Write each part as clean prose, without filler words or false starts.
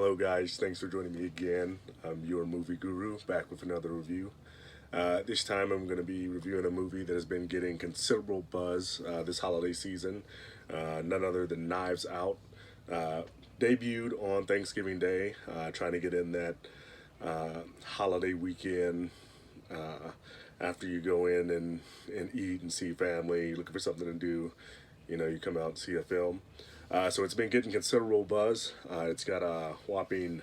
Hello, guys. Thanks for joining me again. I'm your movie guru, back with another review. This time, I'm going to be reviewing a movie that has been getting considerable buzz this holiday season. None other than Knives Out. Uh, Debuted on Thanksgiving Day, trying to get in that holiday weekend after you go in and eat and see family, looking for something to do. You come out and see a film. So it's been getting considerable buzz. It's got a whopping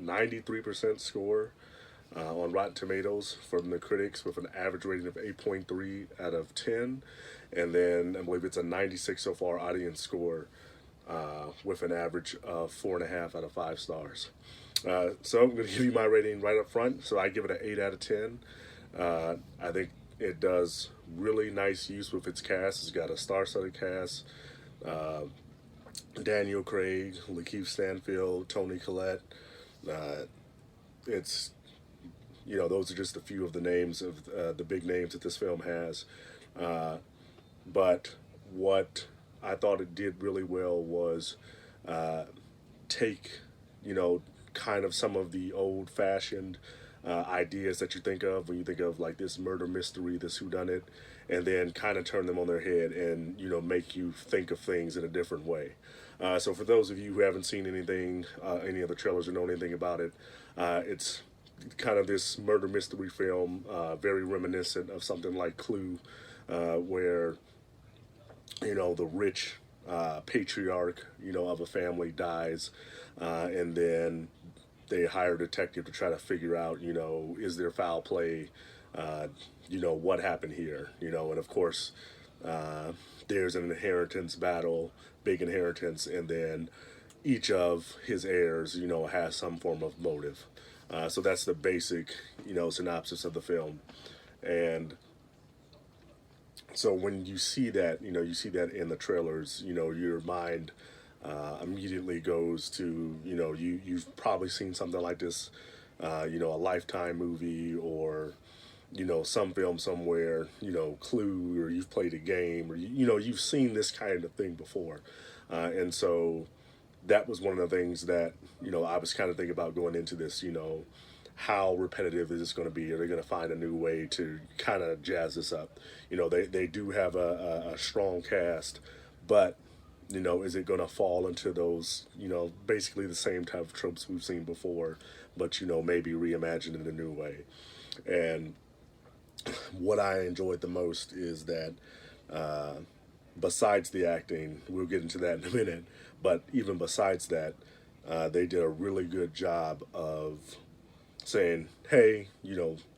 93% score on Rotten Tomatoes from the critics, with an average rating of 8.3 out of 10. And then I believe it's a 96 so far audience score, with an average of 4.5 out of 5 stars. So I'm going to give you my rating right up front. So I give it an 8 out of 10. I think it does really nice use with its cast. It's got a star-studded cast. Daniel Craig, Lakeith Stanfield, Toni Collette. It's those are just a few of the names of the big names that this film has. But what I thought it did really well was take kind of some of the old-fashioned ideas that you think of when you think of like this murder mystery, this whodunit, and then kind of turn them on their head and make you think of things in a different way. So for those of you who haven't seen anything, any of the trailers or know anything about it, it's kind of this murder mystery film, very reminiscent of something like Clue, where the rich patriarch of a family dies, and then they hire a detective to try to figure out, is there foul play, what happened here, and of course, there's an inheritance battle, big inheritance, and then each of his heirs, has some form of motive. So that's the basic, synopsis of the film. And so when you see that, you see that in the trailers, your mind immediately goes to, you've probably seen something like this, a Lifetime movie, or some film somewhere, Clue, or you've played a game, or you've seen this kind of thing before, and so that was one of the things that I was kind of thinking about going into this. How repetitive is this going to be? Are they going to find a new way to kind of jazz this up? They do have a strong cast, but is it going to fall into those, basically the same type of tropes we've seen before, but, maybe reimagined in a new way? And what I enjoyed the most is that, besides the acting, we'll get into that in a minute, but even besides that, they did a really good job of saying, hey,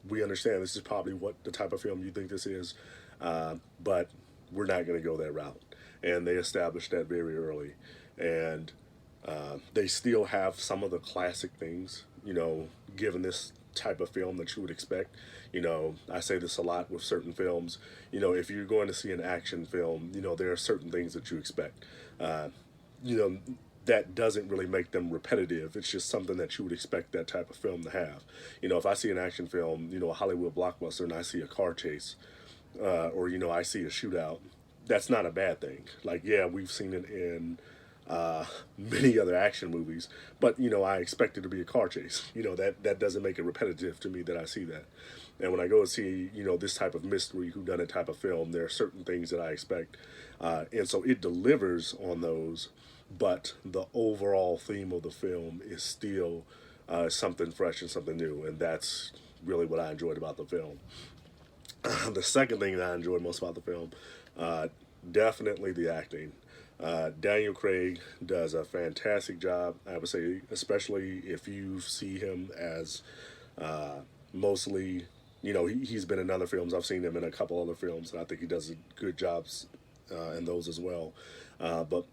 we understand this is probably what the type of film you think this is, but we're not going to go that route. And they established that very early. And they still have some of the classic things, given this type of film that you would expect. I say this a lot with certain films. If you're going to see an action film, there are certain things that you expect. That doesn't really make them repetitive. It's just something that you would expect that type of film to have. If I see an action film, a Hollywood blockbuster, and I see a car chase, or I see a shootout, that's not a bad thing. Like, yeah, we've seen it in many other action movies, but I expect it to be a car chase. That doesn't make it repetitive to me that I see that. And when I go and see this type of mystery whodunit type of film, there are certain things that I expect, and so it delivers on those. But the overall theme of the film is still something fresh and something new, and that's really what I enjoyed about the film. The second thing that I enjoyed most about the film, definitely the acting. Daniel Craig does a fantastic job, I would say, especially if you see him as mostly, he's been in other films. I've seen him in a couple other films, and I think he does good jobs in those as well. But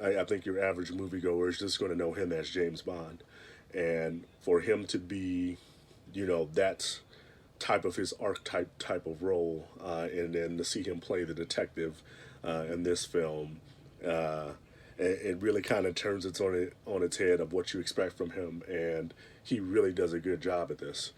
I think your average moviegoer is just going to know him as James Bond. And for him to be, that's type of his archetype type of role, and then to see him play the detective in this film, it really kind of turns it on its head of what you expect from him, and he really does a good job at this.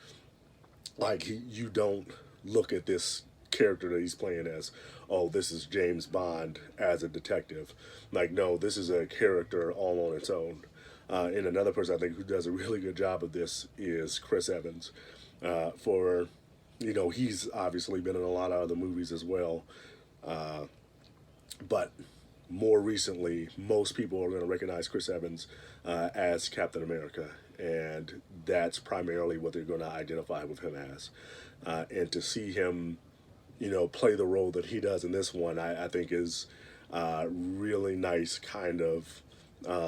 Like, you don't look at this character that he's playing as, oh, this is James Bond as a detective. Like, no, this is a character all on its own. And another person I think who does a really good job of this is Chris Evans. For he's obviously been in a lot of other movies as well, but more recently, most people are going to recognize Chris Evans as Captain America, and that's primarily what they're going to identify with him as. And to see him, play the role that he does in this one, I think is really nice, kind of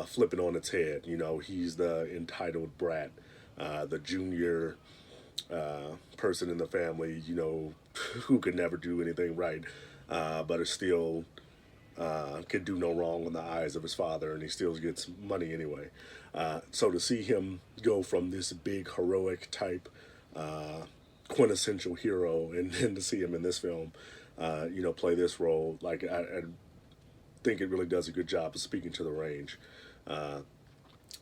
flipping on its head. He's the entitled brat, the junior person in the family, who could never do anything right, but is still could do no wrong in the eyes of his father, and he still gets money anyway. So to see him go from this big heroic type quintessential hero, and then to see him in this film, play this role, like I think it really does a good job of speaking to the range.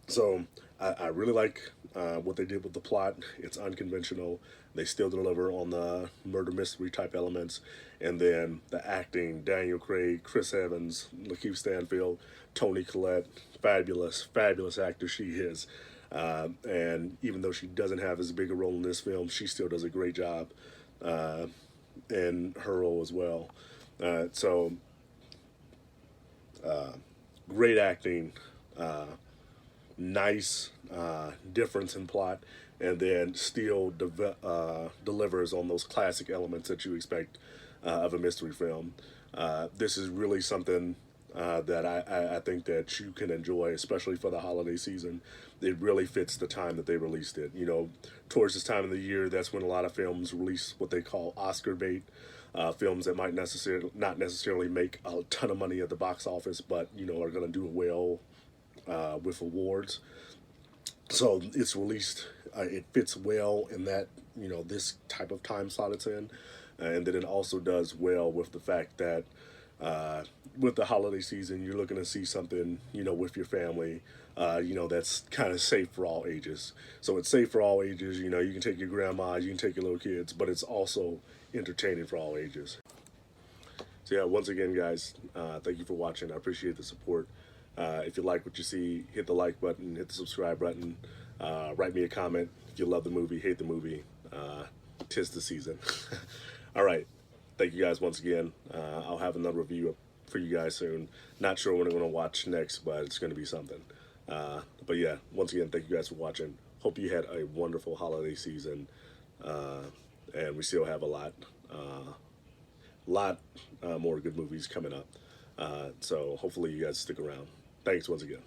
So I really like what they did with the plot. It's unconventional. They still deliver on the murder mystery type elements. And then the acting, Daniel Craig, Chris Evans, Lakeith Stanfield, Toni Collette, fabulous, fabulous actor she is. And even though she doesn't have as big a role in this film, she still does a great job in her role as well. Great acting, nice difference in plot, and then still delivers on those classic elements that you expect of a mystery film. This is really something that I think that you can enjoy, especially for the holiday season. It really fits the time that they released it. Towards this time of the year, that's when a lot of films release what they call Oscar bait. Films that might not necessarily make a ton of money at the box office, but are going to do well with awards. So it's released. It fits well in that this type of time slot it's in, and then it also does well with the fact that with the holiday season, you're looking to see something with your family. That's kind of safe for all ages. So it's safe for all ages. You can take your grandma, you can take your little kids, but it's also entertaining for all ages. So yeah, once again, guys, thank you for watching. I appreciate the support. If you like what you see, hit the like button, hit the subscribe button, write me a comment if you love the movie, hate the movie. 'Tis the season. All right, thank you guys once again. I'll have another review for you guys soon. Not sure what I'm going to watch next, but it's going to be something. But yeah, once again, thank you guys for watching. Hope you had a wonderful holiday season, and we still have a lot more good movies coming up. So hopefully you guys stick around. Thanks once again.